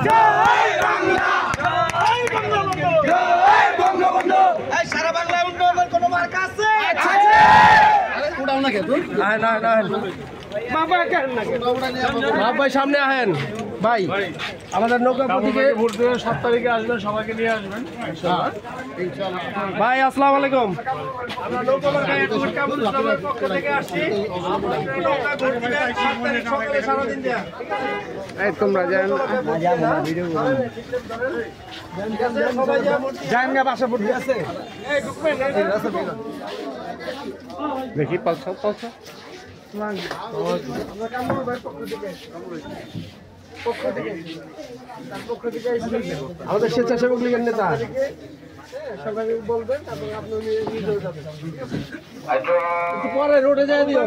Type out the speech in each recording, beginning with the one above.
জয় বাংলা, জয় বঙ্গবন্ধু, জয় বঙ্গবন্ধু। এই সারা বাংলায় উন্নয়নের কোনো মার্কা আছে? উড়াও না কেন? ভাই সামনে আহেন ভাই, আমাদের নৌকা প্রতীকে ভোট দেবেন, 7 তারিখে আসবেন, সবাইকে নিয়ে আসবেন ভাই। আসসালামু আলাইকুম। আমরা নৌকা মার্কায় কাবুল ইসলামের পক্ষ থেকে আসছি। নৌকা ভোট দিবেন 7 তারিখ সকালে সারাদিন দেয়া। এই তোমরা যান ভিডিও যান না, বাসা ভোট আছে। এই ঢুকবেন দেখি পালসা আমাদের স্বেচ্ছাসেবক লীগের নেতা সবাই বলবেন, আপনি নিজেও যাবেন। পরে রোডে যায় দিও।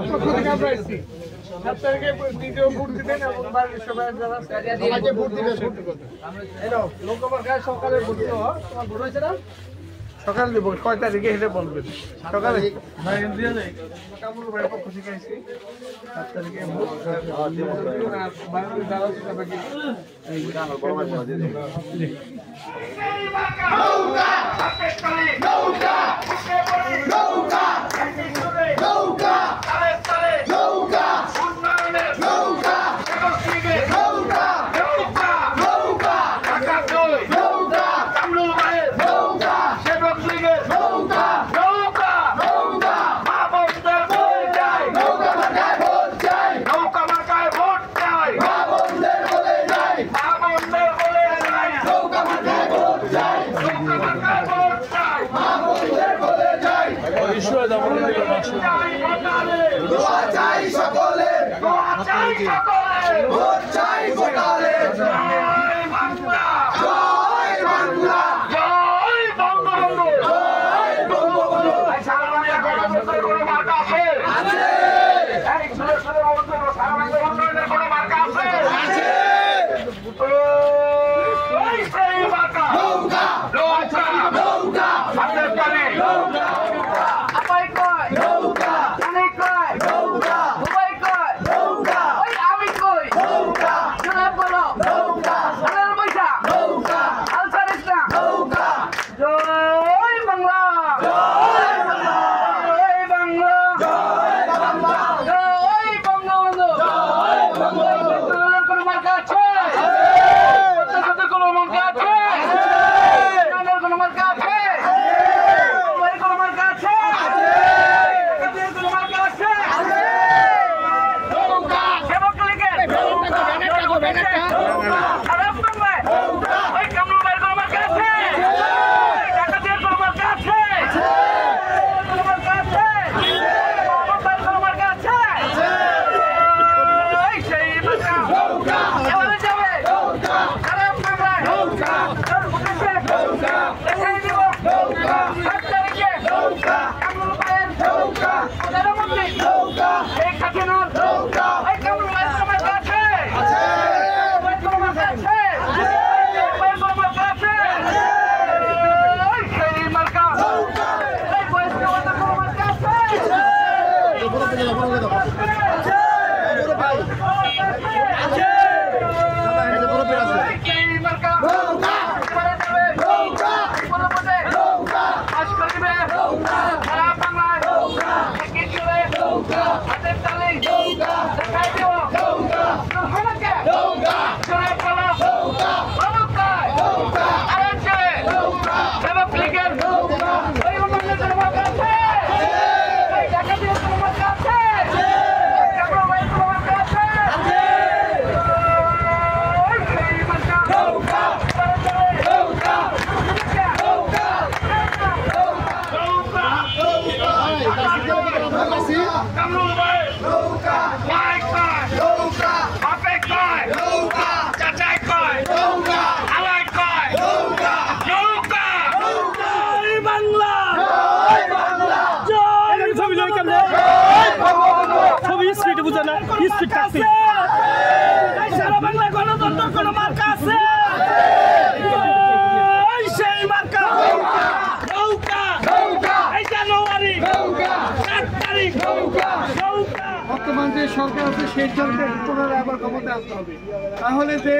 7 তারিখে দ্বিতীয় ভোট দিবেন এবং বাড়ির সবাই যারা সবাইকে ভোট দিবেন। নৌকা মার্কায় সকালে ভোট দিও। তোমার ভোট হয়েছে না? সকালে দেবো, কয় তারিখে এটা বলবেন। সকালে ভাই দিয়ে যাই, কামরুল ভাইয়ের পক্ষ থেকে আসছি। 7 তারিখে ভোট আর বাড়ির যারা সবাইকে সারা বাংলা গণতন্ত্র কোনো মার্কা আছে? সেই মার্কা নৌকা, এই জানুয়ারি 7 তারিখ নৌকা। বর্তমান যে সরকার আছে সেই সরকার পুনরায় আবার ক্ষমতায় আসতে হবে, তাহলে যে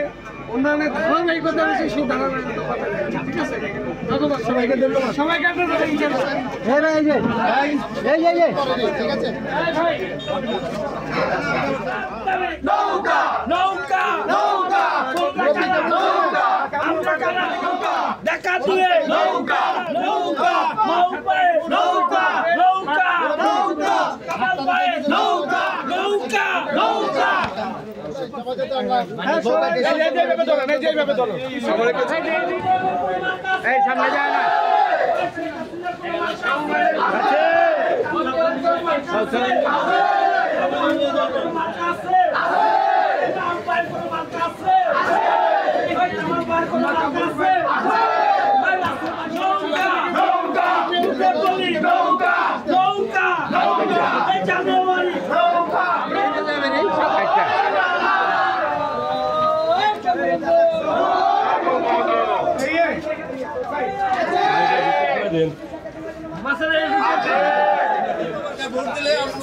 উন্নয়নের ধারাবাহিকতা রয়েছে সেই ধারাবাহিকতা কথা ঠিক আছে ধন্যবাদ সবাইকে ধন্যবাদ সবাইকে নৌকা নৌকা নৌকা নৌকা আমরা কারা দেখা দিয়ে নৌকা নৌকা নৌকা নৌকা নৌকা নৌকা কামাল ভাই নৌকা নৌকা নৌকা এই সামনে যায় না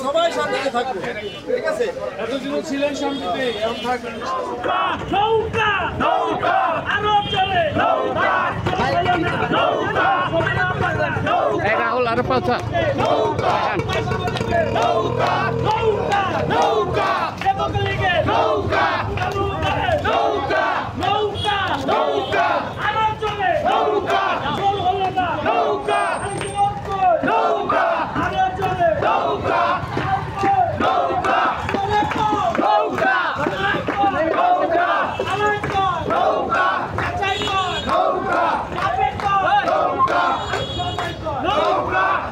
সবাই শান্তিতে থাকবো ঠিক আছে এতদিন ছিলেন শান্তিতে এখন থাকবেন নৌকা নৌকা আরো চলে নৌকা নৌকা রাহুল আরো পাঁচা নৌকা নৌকা নৌকা নৌকা দেবকলিগে নৌকা নৌকা নৌকা নৌকা আরো চলে নৌকা চল হলো না নৌকা নৌকা আরো চলে নৌকা নৌকা নৌকা নৌকা নৌকা নৌকা চাই নৌকা নৌকা নৌকা নৌকা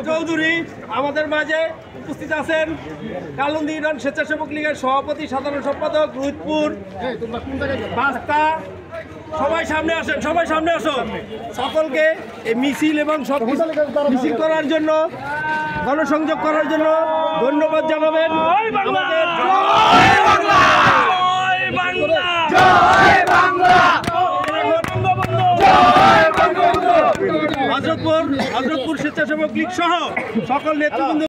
চৌধুরী আমাদের মাঝে উপস্থিত আছেন কালুন্দি ইউনিয়ন স্বেচ্ছাসেবক লীগের সভাপতি সাধারণ সম্পাদক রুদপুর বাস্তা সবাই সামনে আসেন সবাই সামনে আসো সকলকে এই মিছিল এবং সব মিছিল করার জন্য গণসংযোগ করার জন্য ধন্যবাদ জানাবেন আমাদের হযরতপুর স্বেচ্ছাসেবক লীগ সহ সকল নেতৃবৃন্দ